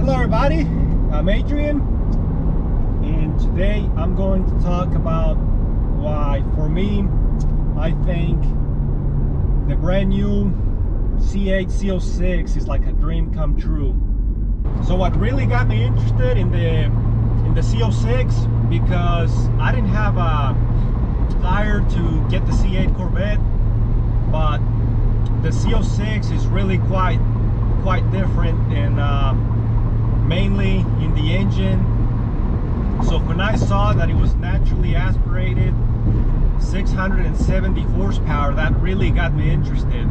Hello everybody, I'm Adrian, and today I'm going to talk about why, for me, I think the brand new C8 Z06 is like a dream come true. So what really got me interested in the Z06, because I didn't have a desire to get the C8 Corvette, but the Z06 is really quite different, and mainly in the engine. So when I saw that it was naturally aspirated, 670 horsepower, that really got me interested,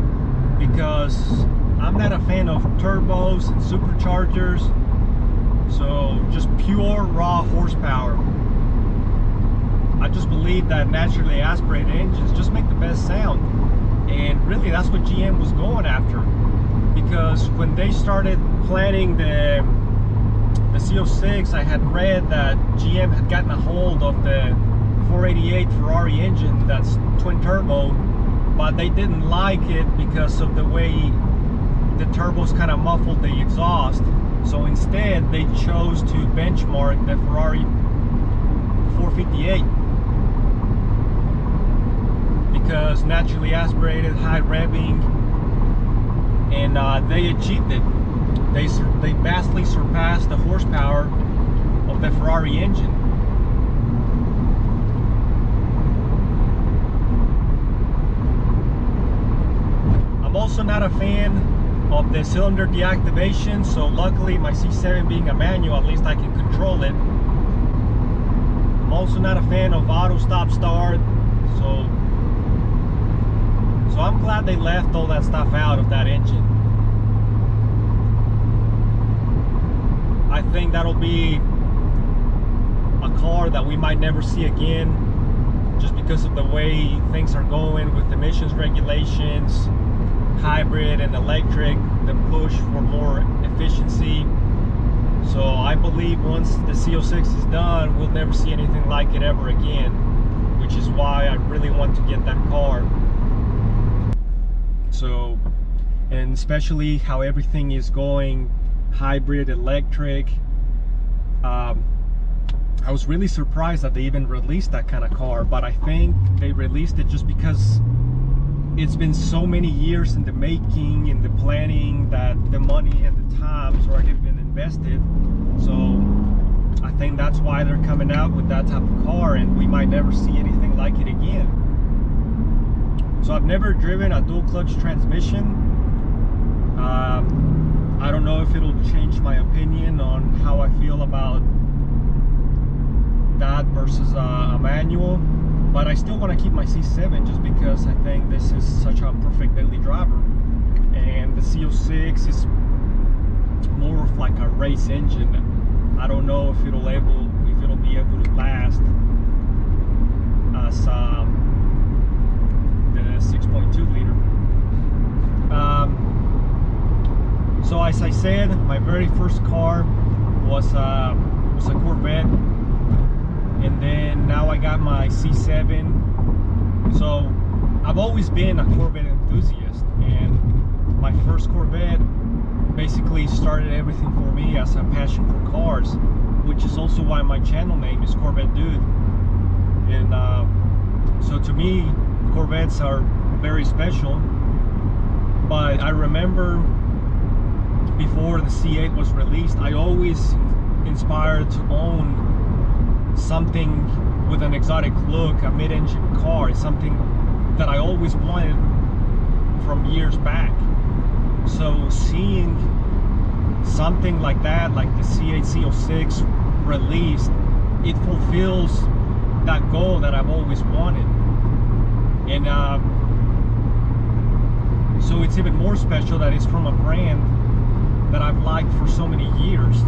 because I'm not a fan of turbos and superchargers. So just pure raw horsepower. I just believe that naturally aspirated engines just make the best sound, and really that's what GM was going after, because when they started planning the Z06, I had read that GM had gotten a hold of the 488 Ferrari engine that's twin turbo, but they didn't like it because of the way the turbos kind of muffled the exhaust. So instead they chose to benchmark the Ferrari 458, because naturally aspirated, high revving, and they achieved it. They vastly surpassed the horsepower of the Ferrari engine. I'm also not a fan of the cylinder deactivation, so luckily my C7 being a manual, at least I can control it. I'm also not a fan of auto stop start, so I'm glad they left all that stuff out of that engine. I think that'll be a car that we might never see again, just because of the way things are going with emissions regulations, hybrid and electric, the push for more efficiency. So I believe once the Z06 is done, we'll never see anything like it ever again, which is why I really want to get that car. So, and especially how everything is going hybrid, electric. I was really surprised that they even released that kind of car, but I think they released it just because it's been so many years in the making, in the planning, that the money and the time has already been invested. So I think that's why they're coming out with that type of car, and we might never see anything like it again. So I've never driven a dual clutch transmission. I don't know if it'll change my opinion on how I feel about that versus a manual, but I still want to keep my C7 just because I think this is such a perfect daily driver, and the Z06 is more of like a race engine. I don't know if it'll be able to last as the 6.2 liter. So as I said, my very first car was a Corvette, and then now I got my C7. So I've always been a Corvette enthusiast, and my first Corvette basically started everything for me as a passion for cars, which is also why my channel name is Corvette Dude. And so to me, Corvettes are very special. But I remember before the C8 was released, I always inspired to own something with an exotic look, a mid-engine car. It's something that I always wanted from years back. So seeing something like that, like the C8 Z06 released, it fulfills that goal that I've always wanted. And so it's even more special that it's from a brand that I've liked for so many years.